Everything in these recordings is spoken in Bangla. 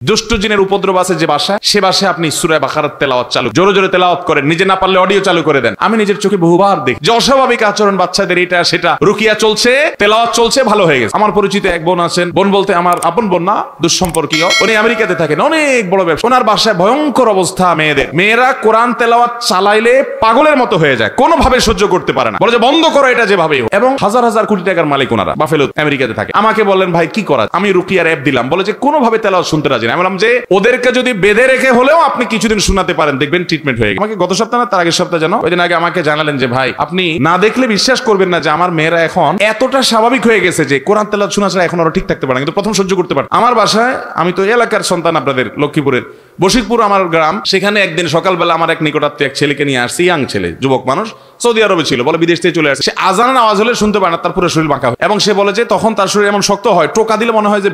দুষ্ট জিনের উপদ্রব আছে যে বাসায়, সে বাসায় আপনি সূরা বাকারাত তেলাওয়াত চালু জোরে জোরে তেলাওয়াত করেন, নিজে না পারলে অডিও চালু করে দেন। আমি নিজের চোখে বহুবার দেখি যে অস্বাভাবিক আচরণ বাচ্চাদের, এটা সেটা, রুকিয়া চলছে, তেলাওয়াত চলছে, ভালো হয়ে গেছে। আমার পরিচিত এক বোন আছেন, বোন বলতে আমার আপন বোন না, দুঃসম্পর্কীয়, উনি আমেরিকাতে থাকেন, অনেক বড় ব্যবসা। ওনার বাসায় ভয়ঙ্কর অবস্থা মেয়েদের, মেয়েরা কোরআন তেলাওয়াত চালাইলে পাগলের মতো হয়ে যায়, কোনোভাবে সহ্য করতে পারে না, বলে যে বন্ধ করো এটা যেভাবে। এবং হাজার হাজার কোটি টাকার মালিক ওনারা, বাফেলো আমেরিকাতে থাকে। আমাকে বললেন ভাই কি করা, আমি রুকিয়ার অ্যাপ দিলাম, বলে যে কোনোভাবে তেলাওয়াত শুনতে রাজি না। আমি বললাম যে ওদেরকে যদি বেঁধে রেখে হলেও আপনি কিছুদিন শোনাতে পারেন, দেখবেন ট্রিটমেন্ট হয়ে গেছে। আমাকে গত সপ্তাহ না তার আগের সপ্তাহ যেন ওই দিন আগে আমাকে জানালেন যে ভাই আপনি না দেখলে বিশ্বাস করবেন না যে আমার মেয়েরা এখন এতটা স্বাভাবিক হয়ে গেছে যে কোরআন তেলাওয়াত শোনা ছাড়া এখন আরো ঠিক থাকতে পারে না, কিন্তু প্রথম সহ্য করতে পারে। আমার বাসায়, আমি তো এলাকার সন্তান, আপনাদের লক্ষ্মীপুরের বশিরপুর আমার গ্রাম, সেখানে একদিন সকালবেলা আমার এক নিকটাত্মীয় এক ছেলেকে নিয়ে আসছি, ইয়াং ছেলে, যুবক মানুষ, সৌদি আরবে ছিল, বলে বিদেশ থেকে চলে আসছে। সে আজানের আওয়াজ হলে শুনতে পারে না, তার পুরো শরীর বাঁকা হয়। এবং সে বলে যে তখন তার শরীর এমন শক্ত হয়, টোকা দিলে মনে হয় যে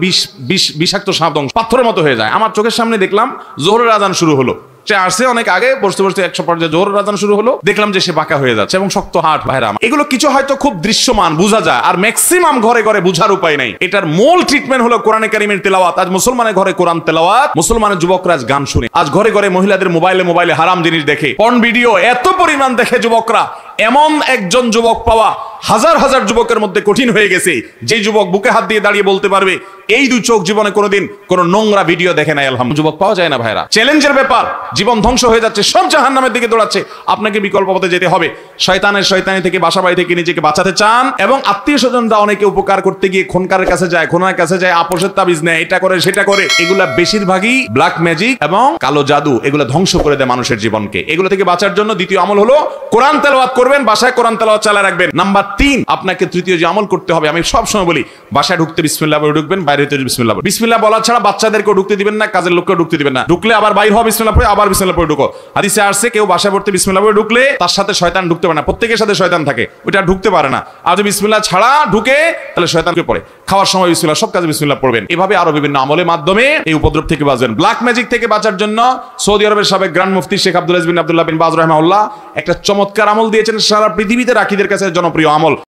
বিষাক্ত সাপ দংশ, পাথরের মতো হয়ে যায়। আমার চোখের সামনে দেখলাম জোহরের আজান শুরু হলো, সে আসছে অনেক আগে, বসতে বসতে 100 পর্যায়ে জোহরের আজান শুরু হলো, দেখলাম যে সে বাঁকা হয়ে যাচ্ছে এবং শক্ত হাট। ভাইরা এগুলো কিছু হয়তো খুব দৃশ্যমান বোঝা যায়, আর ম্যাক্সিমাম ঘরে ঘরে বোঝার উপায় নাই। এটার মূল ট্রিটমেন্ট হলো কোরআনে কারিমের তেলাওয়াত। আজ মুসলমানের ঘরে কোরআন তেলাওয়াত, মুসলমানের যুবকরা আজ গান শুনে, আজ ঘরে ঘরে মহিলাদের মোবাইলে হারাম জিনিস দেখে, পর্ন ভিডিও এত পরিমাণ দেখে যুবকরা। এমন একজন যুবক পাওয়া হাজার হাজার যুবকের মধ্যে কঠিন হয়ে গেছে, যে যুবক বুকে হাত দিয়ে দাঁড়িয়ে বলতে পারবে এই দুই চোখ জীবনে কোনোদিন কোনো নোংরা ভিডিও দেখে নাই। আলহামদুলিল্লাহ, যুবক পাওয়া যায় না ভাইরা। চ্যালেঞ্জের ব্যাপার, জীবন ধ্বংস হয়ে যাচ্ছে, সব জাহান্নামের দিকে দৌড়াচ্ছে। আপনাকে বিকল্প পথে যেতে হবে। শয়তানি থেকে, বাসা বাড়ি থেকে নিজেকে বাঁচাতে চান, এবং আত্মীয় স্বজনরা অনেকে উপকার করতে গিয়ে খোনকারের কাছে যায়, খোনার কাছে যায়, আপোষের তাবিজ নেয়, এটা করে সেটা করে। এগুলা বেশিরভাগই ব্ল্যাক ম্যাজিক এবং কালো জাদু, এগুলো ধ্বংস করে দেয় মানুষের জীবনকে। এগুলো থেকে বাঁচার জন্য দ্বিতীয় আমল হলো কোরআন তেলাওয়াত করবেন, বাসায় কোরআন তেলাওয়াত চালিয়ে রাখবেন। নাম্বার 3, আপনাকে তৃতীয় যে আমল করতে হবে, আমি সব সময় বলি, বাসায় ঢুকতে বিসমিল্লাহ বলে ঢুকবেন, বাইরে হতে বিসমিল্লাহ বলে। বিসমিল্লাহ বলা ছাড়া বাচ্চাদেরকেও ঢুকতে দিবেন না, কাজের লোককেও ঢুকতে দিবেন না। ঢুকলে আবার বাইরে হওয়া বিসমিল্লাহ পড়ে আবার বিসমিল্লাহ পড়ে ঢুকো। হাদিসে আসছে কেউ বাসায় পড়তে বিসমিল্লাহ পড়ে ঢুকলে তার সাথে শয়তান ঢুকতে পারে না। প্রত্যেকের সাথে শয়তান থাকে, ওইটা ঢুকতে পারে না। আর যদি বিসমিল্লাহ ছাড়া ঢুকে তাহলে শয়তানকে পড়ে। খাওয়ার সময় বিসমিল্লাহ, সব কাজে বিসমিল্লাহ পড়বেন। এভাবে আরো বিভিন্ন আমলের মাধ্যমে এই উপদ্রব থেকে বাঁচবেন। ব্ল্যাক ম্যাজিক থেকে বাঁচার জন্য সৌদি আরবের সাবেক গ্র্যান্ড মুফতি শেখ আব্দুল আজিজ বিন আব্দুল্লাহ বিন বাজ রাহিমাহুল্লাহ একটা চমৎকার আমল দিয়েছেন, সারা পৃথিবীতে রাখীদের কাছে জনপ্রিয় আমল।